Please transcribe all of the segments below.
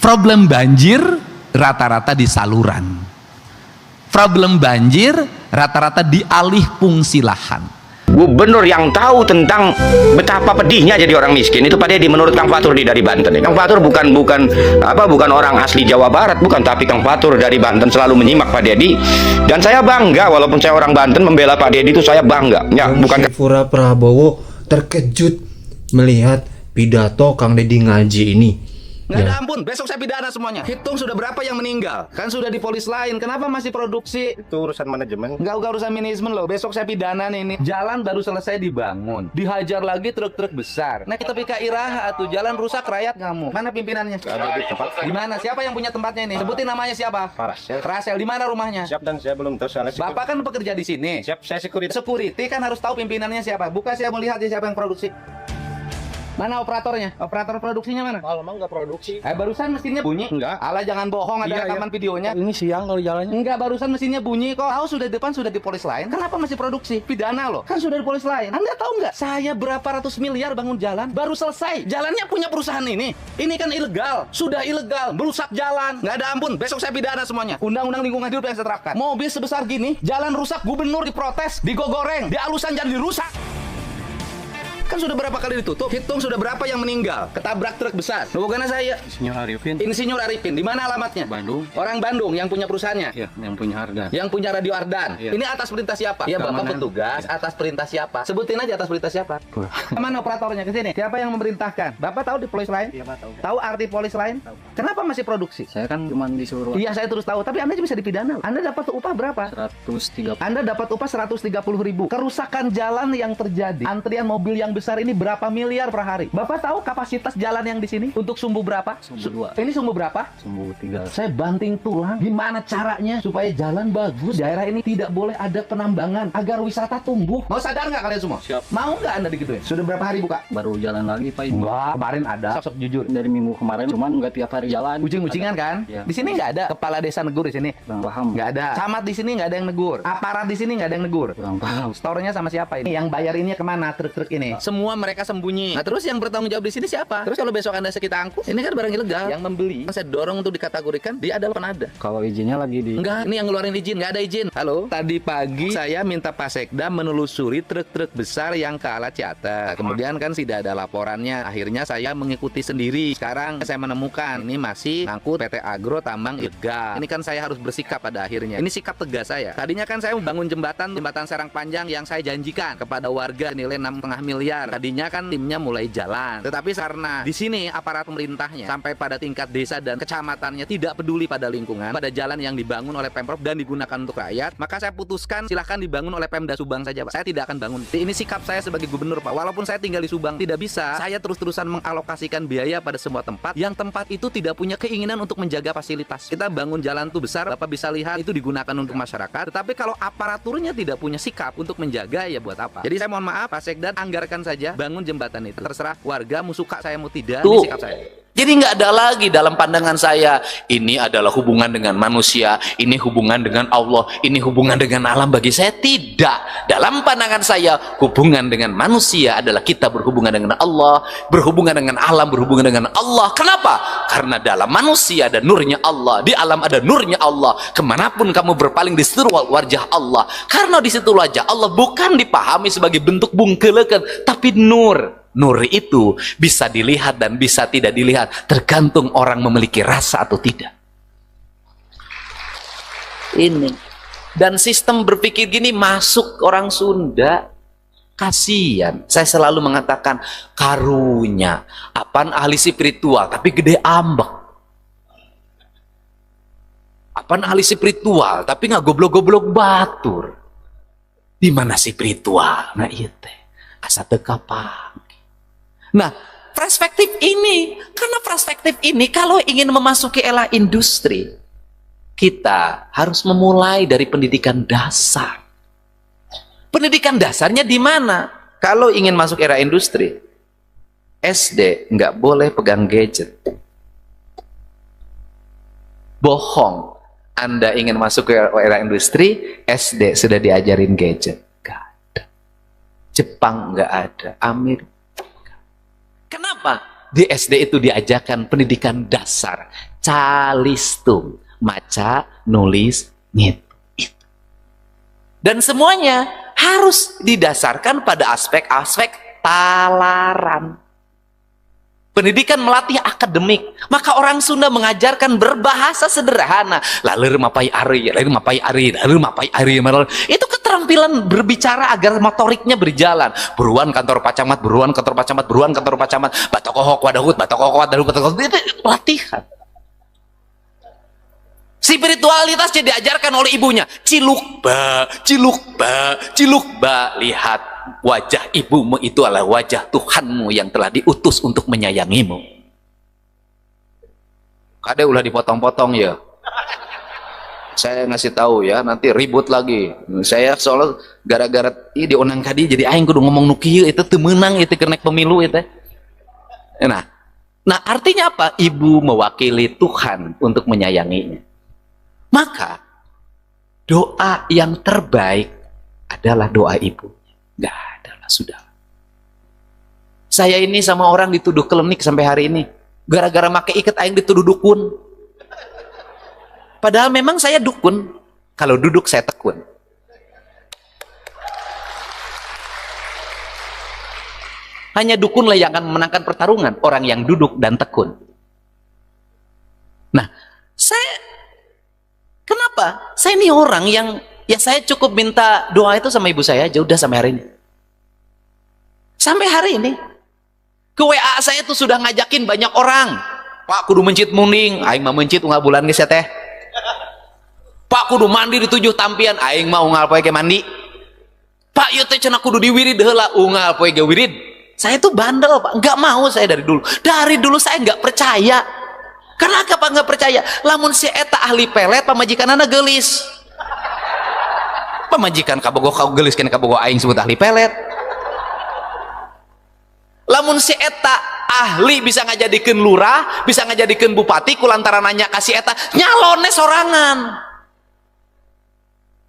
Problem banjir rata-rata di saluran. Problem banjir rata-rata di alih fungsi lahan. Gubernur yang tahu tentang betapa pedihnya jadi orang miskin itu Pak Dedi, menurut Kang Fatur dari Banten. Kang Fatur bukan orang asli Jawa Barat, bukan, tapi Kang Fatur dari Banten selalu menyimak Pak Dedi, dan saya bangga walaupun saya orang Banten membela Pak Dedi itu saya bangga. Ya, bukan Saifullah Prabowo terkejut melihat pidato Kang Deddy Ngaji ini. Nggak ada ampun, besok saya pidana semuanya. Hitung sudah berapa yang meninggal. Kan sudah di polis lain, kenapa masih produksi? Itu urusan manajemen. Nggak urusan manajemen loh, besok saya pidana nih. Jalan baru selesai dibangun, dihajar lagi truk-truk besar. Nah kita pika iraha tuh, jalan rusak rakyat kamu. Mana pimpinannya? Ada di tempat. Di mana? Siapa yang punya tempatnya ini? Sebutin namanya siapa? Parasel. Rasel, di mana rumahnya? Siap, dan saya belum tahu soalnya. Bapak kan bekerja di sini. Siap, saya security. Security kan harus tahu pimpinannya siapa. Bukan saya melihat siapa yang produksi. Mana operatornya? Operator produksinya mana? Kalau emang nggak produksi. Barusan mesinnya bunyi. Enggak. Alah jangan bohong, ada rekaman videonya. Ini siang kalau jalannya. Enggak, barusan mesinnya bunyi kok. Tahu sudah di depan sudah di polis lain. Kenapa masih produksi? Pidana loh. Kan sudah di polis lain. Anda tahu nggak? Saya berapa ratus miliar bangun jalan, baru selesai. Jalannya punya perusahaan ini. Ini kan ilegal. Sudah ilegal, merusak jalan. Nggak ada ampun. Besok saya pidana semuanya. Undang-undang lingkungan hidup yang saya terapkan. Mobil sebesar gini, jalan rusak, gubernur diprotes, digogoreng, dialusan jadi rusak. Kan sudah berapa kali ditutup? Hitung sudah berapa yang meninggal ketabrak truk besar. Bukan saya. Insinyur Arifin. Insinyur Arifin. Di mana alamatnya? Bandung. Orang Bandung yang punya perusahaannya. Iya, yang punya harga. Yang punya Radio Ardan. Iya. Ini atas perintah siapa? Ya Bapak Keamanan. petugas. Iya. Atas perintah siapa? Sebutin aja atas perintah siapa. Mana operatornya ke sini? Siapa yang memerintahkan? Bapak tahu di polis lain? Iya, Pak, tahu. Tahu arti polis lain? Tahu. Kenapa masih produksi? Saya kan cuma disuruh Iya, saya terus tahu. Tapi Anda bisa dipidana. Anda dapat upah berapa? 130. Anda dapat upah 130.000. Kerusakan jalan yang terjadi, antrian mobil yang besar ini berapa miliar per hari? Bapak tahu kapasitas jalan yang di sini untuk sumbu berapa? Sumbu 2. Ini sumbu berapa? Sumbu 3. Saya banting tulang. Gimana caranya supaya jalan bagus? Daerah ini tidak boleh ada penambangan agar wisata tumbuh. Mau sadar nggak kalian semua? Siap. Mau nggak Anda digituin? Sudah berapa hari buka? Baru jalan lagi Pak ini. Enggak, kemarin ada. Sok jujur. Dari minggu kemarin, cuman nggak tiap hari jalan. Ucing-ucingan kan? Iya. Di sini nggak ada kepala desa negur di sini. Kurang paham. Nggak ada. Camat di sini nggak ada yang negur. Aparat di sini nggak ada yang negur. Kurang paham. Store-nya sama siapa ini? Yang bayar ini kemana? Truk-truk ini. Semua mereka sembunyi. Nah terus yang bertanggung jawab di sini siapa? Terus kalau besok Anda kita angkut, ini kan barang ilegal. Yang membeli, saya dorong untuk dikategorikan dia adalah penada. Kalau izinnya lagi di. Enggak, ini yang ngeluarin izin, nggak ada izin. Halo, tadi pagi saya minta Pak Sekda menelusuri truk-truk besar yang ke Alat Ciater. Kemudian kan tidak ada laporannya. Akhirnya saya mengikuti sendiri. Sekarang saya menemukan ini masih ngangkut PT Agro tambang ilegal. Ini kan saya harus bersikap pada akhirnya. Ini sikap tegas saya. Tadinya kan saya membangun jembatan Serang Panjang yang saya janjikan kepada warga nilai 6,5 miliar. Tadinya kan timnya mulai jalan. Tetapi karena di sini aparat pemerintahnya sampai pada tingkat desa dan kecamatannya tidak peduli pada lingkungan, pada jalan yang dibangun oleh Pemprov dan digunakan untuk rakyat, maka saya putuskan silahkan dibangun oleh Pemda Subang saja Pak. Saya tidak akan bangun. Ini sikap saya sebagai gubernur Pak. Walaupun saya tinggal di Subang, tidak bisa saya terus-terusan mengalokasikan biaya pada semua tempat yang tempat itu tidak punya keinginan untuk menjaga fasilitas. Kita bangun jalan tuh besar, Bapak bisa lihat itu digunakan untuk masyarakat. Tetapi kalau aparaturnya tidak punya sikap untuk menjaga, ya buat apa? Jadi saya mohon maaf Pak Sekda, anggarkan saja bangun jembatan itu. Terserah warga mau suka saya mau tidak, ini sikap saya. Jadi nggak ada lagi dalam pandangan saya, ini adalah hubungan dengan manusia, ini hubungan dengan Allah, ini hubungan dengan alam. Bagi saya tidak. Dalam pandangan saya, hubungan dengan manusia adalah kita berhubungan dengan Allah, berhubungan dengan alam, berhubungan dengan Allah. Kenapa? Karena dalam manusia ada nurnya Allah, di alam ada nurnya Allah. Kemanapun kamu berpaling di situ wajah Allah. Karena di situ wajah Allah bukan dipahami sebagai bentuk bungkelekan, tapi nur. Nur itu bisa dilihat dan bisa tidak dilihat, tergantung orang memiliki rasa atau tidak. Ini. Dan sistem berpikir gini masuk orang Sunda. Kasihan. Saya selalu mengatakan karunya. Apaan ahli spiritual tapi gede ambek. Apaan ahli spiritual tapi nggak goblok-goblok batur. Di mana spiritual? Nah itu. Asa teka pagi. Nah, perspektif ini, karena perspektif ini kalau ingin memasuki era industri, kita harus memulai dari pendidikan dasar. Pendidikan dasarnya di mana? Kalau ingin masuk era industri, SD nggak boleh pegang gadget. Bohong. Anda ingin masuk ke era industri, SD sudah diajarin gadget. Nggak ada. Jepang nggak ada. Amerika. Kenapa? di SD itu diajarkan pendidikan dasar, calistung, maca, nulis, ngitung. Dan semuanya harus didasarkan pada aspek-aspek talaran. Pendidikan melatih akademik, maka orang Sunda mengajarkan berbahasa sederhana. Laler mapai ari, laler mapai ari, laler mapai ari. Itu keterampilan berbicara agar motoriknya berjalan. Buruan kantor pacamat, buruan kantor pacamat, buruan kantor pacamat. Batokohok wadahut, batokohok wadahut, itu latihan. Spiritualitasnya diajarkan oleh ibunya. Cilukba, cilukba, cilukba. Lihat, wajah ibumu itu adalah wajah Tuhanmu yang telah diutus untuk menyayangimu. Kade ulah dipotong-potong ya. Saya ngasih tahu ya, nanti ribut lagi. Saya soalnya gara-gara di onang kadi jadi aing kudu ngomong nukieu itu teu meunang itu kenek pemilu itu. Nah, artinya apa? Ibu mewakili Tuhan untuk menyayanginya. Maka doa yang terbaik adalah doa ibu. Gak ada lah, sudah. Saya ini sama orang dituduh klinik sampai hari ini. Gara-gara make ikat aing dituduh dukun. Padahal memang saya dukun. Kalau duduk saya tekun. Hanya dukunlah yang akan memenangkan pertarungan. Orang yang duduk dan tekun. Nah, kenapa? Saya ini orang yang saya cukup minta doa itu sama ibu saya aja udah sampai hari ini. Sampai hari ini. Ke WA saya tuh sudah ngajakin banyak orang. Pak kudu mencit munding, aing mah mencit unggal bulan geus teh. Pak kudu mandi di 7 tampian, aing mah unggal poe ge mandi. Pak ieu teh cenah kudu diwirid heula, unggal poe ge wirid. Saya tuh bandel, Pak. Enggak mau saya dari dulu. Dari dulu saya enggak percaya. Karena apa nggak percaya? Lamun si eta ahli pelet, pamajikanana geulis. Pamajikan kabogo kau geulis kena kabogo aing sebut ahli pelet. Lamun si eta ahli bisa ngajadikeun lurah, bisa ngajadikeun bupati kulantaran nanya kasih eta nyalonnya sorangan.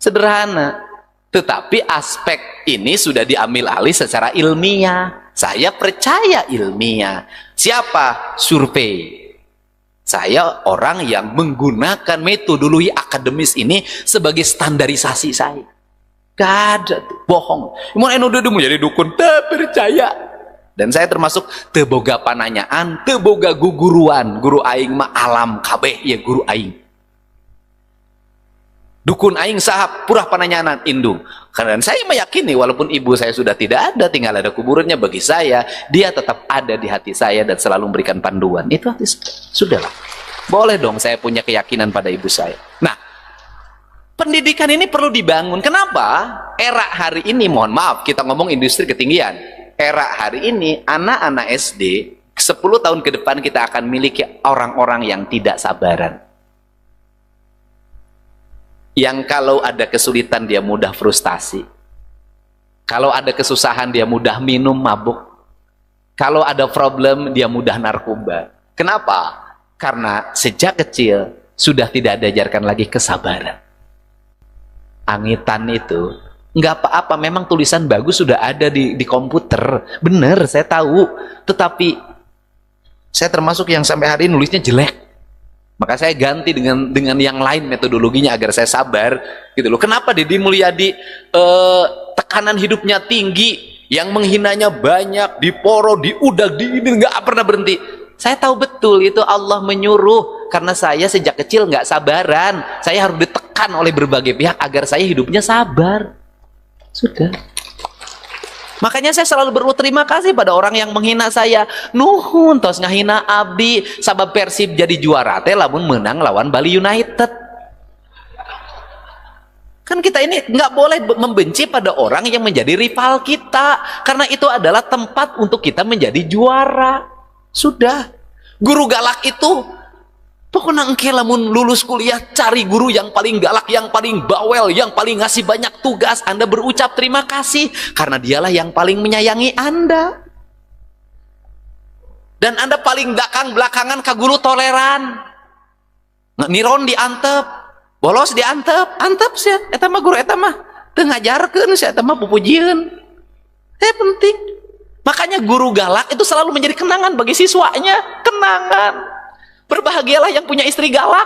Sederhana. Tetapi aspek ini sudah diambil alih secara ilmiah. Saya percaya ilmiah. Siapa? Survei. Saya orang yang menggunakan metodologi akademis ini sebagai standarisasi saya. Gak ada tuh, bohong. Mau enu mau jadi dukun, tak percaya. Dan saya termasuk teboga pananyaan, teboga guguruan. Guru aing mah alam kabeh ya guru aing. Dukun aing sahab purah pananyaan indung. Karena saya meyakini walaupun ibu saya sudah tidak ada, tinggal ada kuburannya, bagi saya dia tetap ada di hati saya dan selalu memberikan panduan. Itu hati saya. Sudahlah. Boleh dong saya punya keyakinan pada ibu saya. Nah, pendidikan ini perlu dibangun. Kenapa? Era hari ini, mohon maaf, kita ngomong industri ketinggian. Era hari ini anak-anak SD 10 tahun ke depan kita akan miliki orang-orang yang tidak sabaran. Yang kalau ada kesulitan dia mudah frustasi. Kalau ada kesusahan dia mudah minum mabuk. Kalau ada problem dia mudah narkoba. Kenapa? Karena sejak kecil sudah tidak diajarkan lagi kesabaran. Angitan itu nggak apa-apa, memang tulisan bagus sudah ada di komputer. Bener, saya tahu. Tetapi saya termasuk yang sampai hari ini nulisnya jelek. Maka saya ganti dengan yang lain metodologinya agar saya sabar gitu loh. Kenapa Deddy Mulyadi tekanan hidupnya tinggi, yang menghinanya banyak, diporo, diudag, ini nggak pernah berhenti. Saya tahu betul itu Allah menyuruh, karena saya sejak kecil nggak sabaran. Saya harus ditekan oleh berbagai pihak agar saya hidupnya sabar. Sudah. Makanya saya selalu berterima kasih pada orang yang menghina saya. Nuhun tos ngahina abdi, sabab Persib jadi juara teh lamun menang lawan Bali United. Kan kita ini nggak boleh membenci pada orang yang menjadi rival kita, karena itu adalah tempat untuk kita menjadi juara. Sudah. Guru galak itu pokoknya engke lamun lulus kuliah cari guru yang paling galak, yang paling bawel, yang paling ngasih banyak tugas. Anda berucap terima kasih karena dialah yang paling menyayangi Anda. Dan Anda paling belakangan ke guru toleran. Niron diantep, bolos diantep, antep sih. Eta mah guru eta mah teu ngajarkeun sih, eta mah pupujieun. Penting. Makanya guru galak itu selalu menjadi kenangan bagi siswanya. Kenangan. Berbahagialah yang punya istri galak.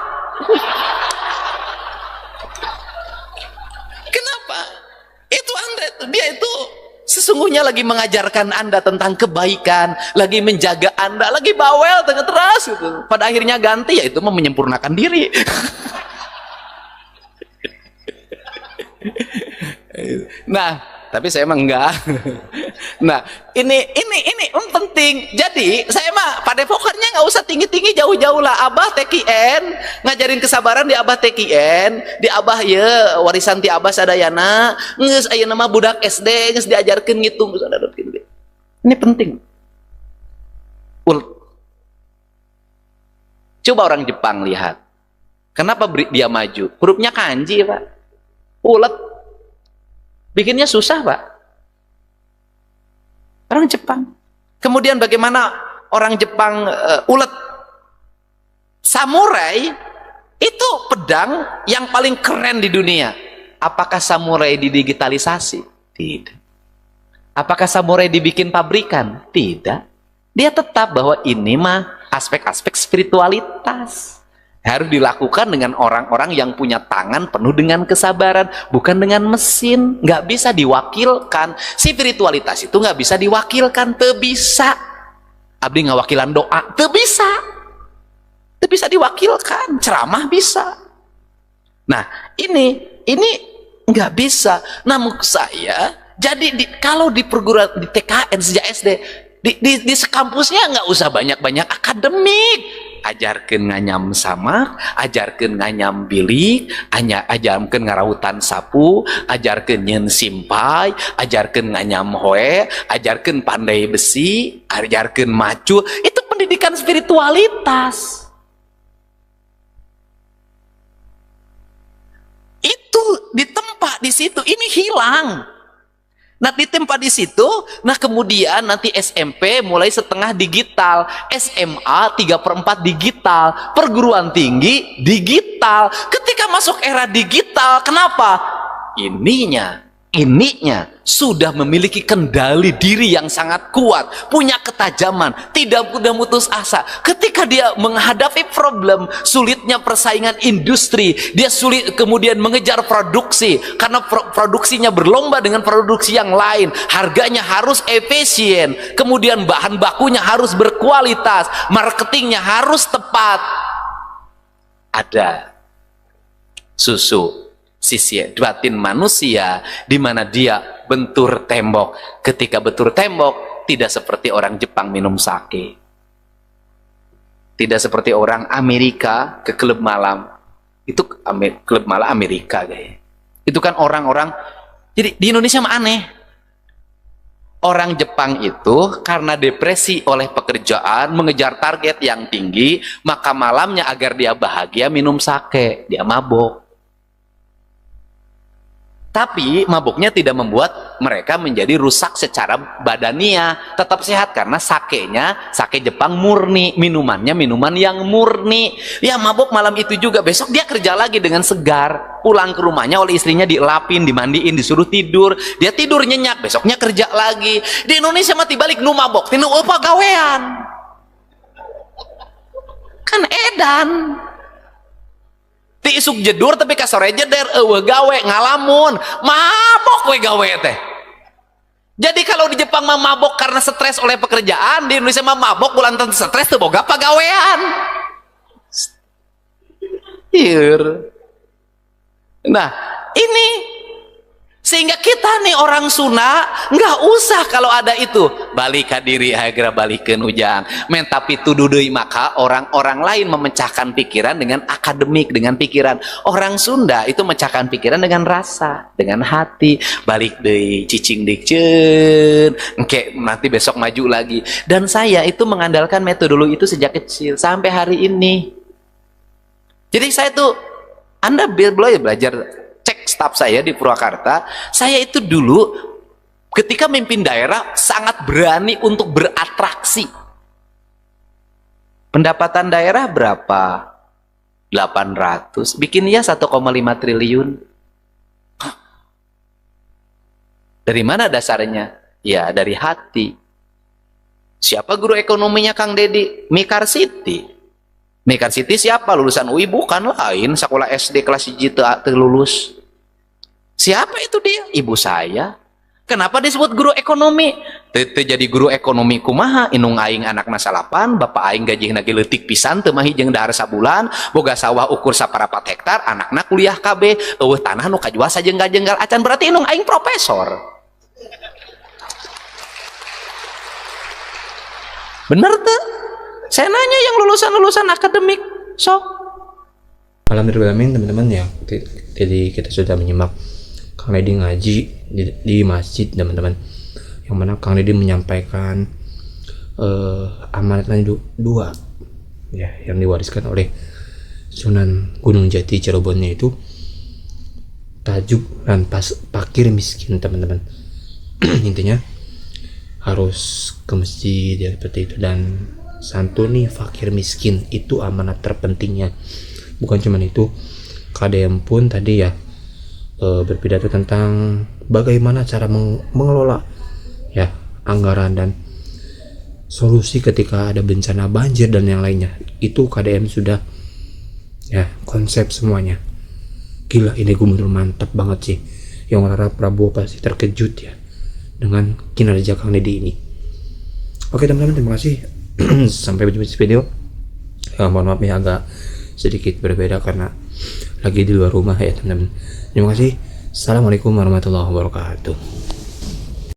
Kenapa? Itu Anda, dia itu sesungguhnya lagi mengajarkan Anda tentang kebaikan, lagi menjaga Anda, lagi bawel terus gitu. Pada akhirnya ganti, yaitu menyempurnakan diri. Nah, tapi saya emang enggak. Nah, ini penting. Jadi saya mah pada pokoknya nggak usah tinggi-tinggi, jauh-jauh lah. Abah TKN ngajarin kesabaran di Abah TKN, di Abah ya warisan ti Abah sadayana, geus aya nama budak SD geus diajarkeun ngitung. Ini penting. Coba orang Jepang lihat. Kenapa dia maju? Hurufnya kanji, Pak. Ulet. Bikinnya susah, Pak. Orang Jepang. Kemudian bagaimana orang Jepang ulet? Samurai itu pedang yang paling keren di dunia. Apakah samurai didigitalisasi? Tidak. Apakah samurai dibikin pabrikan? Tidak. Dia tetap bahwa ini mah aspek-aspek spiritualitas. Harus dilakukan dengan orang-orang yang punya tangan penuh dengan kesabaran, bukan dengan mesin. Nggak bisa diwakilkan. Spiritualitas itu nggak bisa diwakilkan, teu bisa. Abdi ngawakilan doa, teu bisa. Teu bisa diwakilkan. Ceramah bisa. Nah, ini nggak bisa. Namun saya, jadi kalau di perguruan di TKN sejak SD, di sekampusnya nggak usah banyak-banyak akademik. Ajarkeun nganyam samak, ajarkeun nganyam bilik, ajarkeun ngarautan sapu, ajarkeun nyeun simpai, ajarkeun nganyam hoe, ajarkeun pandai besi, ajarkeun macu. Itu pendidikan spiritualitas. Itu ditempa di situ, ini hilang. Nah, ditempa di situ, nah kemudian nanti SMP mulai setengah digital, SMA 3/4 digital, perguruan tinggi digital. Ketika masuk era digital, kenapa? Ininya sudah memiliki kendali diri yang sangat kuat, punya ketajaman, tidak mudah putus asa. Ketika dia menghadapi problem, sulitnya persaingan industri, dia sulit kemudian mengejar produksi, karena produksinya berlomba dengan produksi yang lain, harganya harus efisien, kemudian bahan bakunya harus berkualitas, marketingnya harus tepat. Ada susu sisi batin manusia di mana dia bentur tembok. Ketika bentur tembok, tidak seperti orang Jepang minum sake, tidak seperti orang Amerika ke klub malam. Itu klub malam Amerika guys. Itu kan orang-orang. Jadi di Indonesia mah aneh. Orang Jepang itu karena depresi oleh pekerjaan, mengejar target yang tinggi, maka malamnya agar dia bahagia minum sake, dia mabok. Tapi mabuknya tidak membuat mereka menjadi rusak secara badania, tetap sehat karena sakenya sake Jepang murni, minumannya minuman yang murni. Ya mabuk malam itu juga, besok dia kerja lagi dengan segar, pulang ke rumahnya oleh istrinya dielapin, dimandiin, disuruh tidur, dia tidur nyenyak, besoknya kerja lagi. Di Indonesia mati balik nu mabok, tinu apa gawean, kan edan. Ti isuk jedur tapi ka sore jeder eueuh gawe ngalamun mabok we gawe teh. Jadi kalau di Jepang mah mabok karena stres oleh pekerjaan, di Indonesia mah mabok kulantan stres teu boga pagawean. Ieur. Nah, ini sehingga kita nih orang Sunda nggak usah kalau ada itu balik ke diri segera balikin ujang men, tapi tuduh deui. Maka orang-orang lain memecahkan pikiran dengan akademik, dengan pikiran. Orang Sunda itu memecahkan pikiran dengan rasa, dengan hati. Balik deui cicing dikeun engke nanti besok maju lagi. Dan saya itu mengandalkan metodologi itu sejak kecil sampai hari ini. Jadi saya tuh, Anda belajar cek staf saya di Purwakarta, saya itu dulu ketika memimpin daerah sangat berani untuk beratraksi. Pendapatan daerah berapa? 800, bikin ya 1,5 triliun. Dari mana dasarnya? Ya dari hati. Siapa guru ekonominya Kang Dedi? Mikar Siti. Mikar Siti siapa? Lulusan UI? Bukan lain, sekolah SD kelas 1 teu lulus. Siapa itu dia? Ibu saya. Kenapa disebut guru ekonomi? Teu jadi guru ekonomi kumaha? Inung aing anak nasalapan, bapak aing gajihna ge leutik pisan teu mah jeung dahar sabulan, boga sawah ukur saparapat hektar, anakna kuliah KB, eueuh tanah nu kajual sajenggal-jenggal acan, berarti inung aing profesor. Bener tuh? Saya nanya yang lulusan-lulusan akademik, sok. Alhamdulillah teman-teman ya. Jadi kita sudah menyimak Kang Deddy ngaji di masjid teman-teman. Yang mana Kang Deddy menyampaikan amanatnya dua ya, yang diwariskan oleh Sunan Gunung Jati Cirebonnya itu tajuk ranpas fakir miskin teman-teman. Intinya harus ke masjid ya, seperti itu, dan santuni fakir miskin itu amanat terpentingnya. Bukan cuma itu, KDM pun tadi ya berpidato tentang bagaimana cara mengelola ya anggaran dan solusi ketika ada bencana banjir dan yang lainnya. Itu KDM sudah ya konsep semuanya. Gila, ini gubernur mantap banget sih. Yang rara Prabowo pasti terkejut ya dengan kinerja Kang Deddy ini. Oke teman-teman, terima kasih. Sampai berjumpa di video. Mohon maaf ya agak sedikit berbeda karena lagi di luar rumah ya teman-teman. Terima kasih. Assalamualaikum warahmatullahi wabarakatuh.